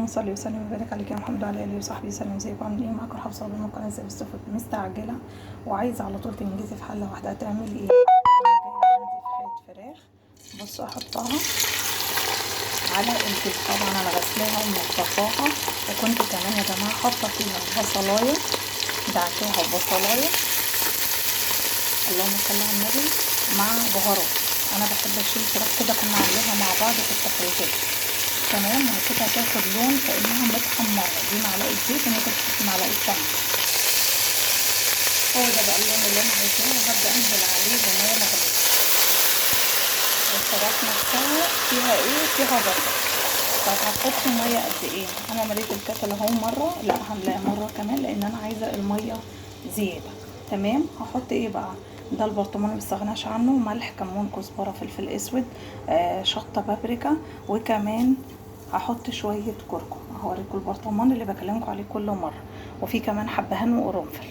اللهم صل وسلم وبارك عليك يا محمد وعلى اله وصحبه وسلم. ازيكم عاملين ايه؟ معاكم حفصه من قناه زي بس مستعجله وعايزه على طول تنجزي في حله واحده. هتعملي ايه؟ عندي فراخ. بصوا احطها على الزيت. طبعا انا غسلاها ومنضفاها، وكنت كمان يا جماعه حاطه فيها بصلايه، دعكاها ببصلايه اللهم صل على النبي مع بهارات. انا بحب اشيل الفراخ كده، كنا عاملينها مع بعض في التفريزات تمام، وكده هتاخد لون كأنها متحمرة. دي معلقة زيت وممكن تحطي معلقة سمنة. هو ده بقى اللون اللي انا عايزاه، وهبدأ انزل عليه بمية مغلية. الفراخ نفسها فيها ايه؟ فيها بصل. طب هتحطي مية قد ايه؟ انا مليت الكتل اهو مرة، لا هملاها مرة كمان لان انا عايزة المية زيادة. تمام. هحط ايه بقى؟ ده البرطمان مستغناش عنه، ملح، كمون، كزبرة، فلفل اسود، شطة، بابريكا، وكمان هحط شويه كركم. هوريكم البرطمان اللي بكلمكم عليه كل مره، وفي كمان حبهان وقرنفل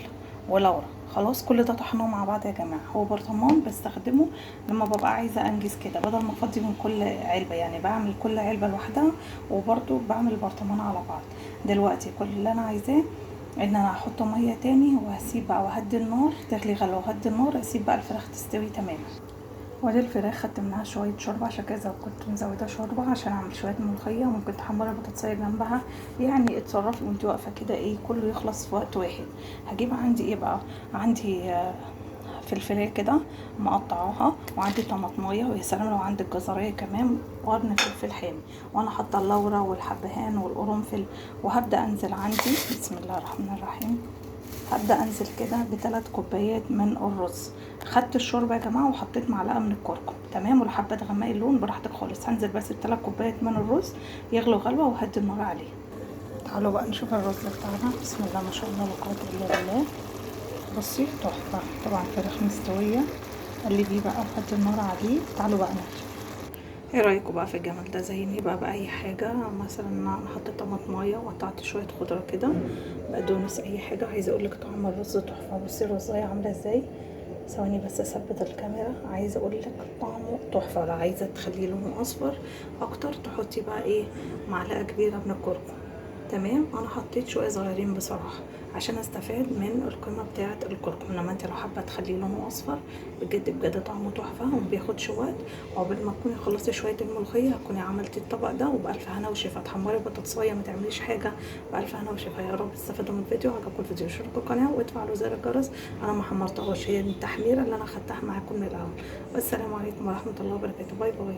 ولورا. خلاص كل ده طحناه مع بعض يا جماعه. هو برطمان بستخدمه لما ببقى عايزه انجز كده، بدل ما افضي من كل علبه، يعني بعمل كل علبه لوحدها وبرده بعمل البرطمان على بعض. دلوقتي كل اللي انا عايزاه ان انا هحط ميه تاني، وهسيب بقى وهدي النار تغلي غلوه، وهدي النار اسيب بقى الفراخ تستوي تماما. وادي الفراخ خدت منها شويه شوربه، عشان كده كنت مزوده شوربه عشان اعمل شويه ملوخيه، وممكن تحمري البطاطسيه جنبها. يعني اتصرفي وانت واقفه كده، ايه كله يخلص في وقت واحد. هجيب عندي ايه بقى؟ عندي فلفلايه كده مقطعاها، وعندي طماطمايه، ويا سلام لو عندك جزريه كمان، وقرن فلفل حامي، وانا حاطه اللورا والحبهان والقرنفل. وهبدا انزل عندي بسم الله الرحمن الرحيم. هبدا انزل كده ب3 كوبايات من الرز. خدت الشوربه يا جماعه وحطيت معلقه من الكركم تمام، ولحبه تغمقي اللون براحتك خالص. هنزل بس ب3 كوبايات من الرز يغلوا غلوه، وهدي النار عليه. تعالوا بقى نشوف الرز بتاعنا. بسم الله ما شاء الله لا قوه الا بالله. بصي تحفه. طبعا فراخ مستويه، قلبيه بقى وهدي النار عليه. تعالوا بقى نشوف ايه رايكم بقى في الجمال ده. زيني بقى باي حاجه، مثلا انا حطيت طماطمايه وقطعت شويه خضره كده، بقدونس، اي حاجه. عايزه اقول لك طعم الرز تحفه. بصي الرزايه عامله ازاي. ثواني بس اثبت الكاميرا. عايزه اقول لك طعمه تحفه. لو عايزه تخليه لونه اصفر اكتر تحطي بقى ايه، معلقه كبيره من الكركم. تمام. انا حطيت شويه صغيرين بصراحه عشان استفاد من القيمه بتاعه الكركم، انما انت لو حابه تخليه لونه اصفر بجد بجد طعمه تحفه وما بياخدش وقت. وقبل ما تكوني خلصتي شويه الملوخيه هتكوني عملتي الطبق ده، وبالف هنا وشفا. تحمري بطاطسايه ما تعمليش حاجه، بالف هنا وشفا. يا رب تستفادوا من الفيديو. عجبكم الفيديو اشتركوا القناه وادفعوا زر الجرس. انا ما حمرتهاش، هي التحميره اللي انا خدتها معاكم من الاول. والسلام عليكم ورحمه الله وبركاته. باي باي.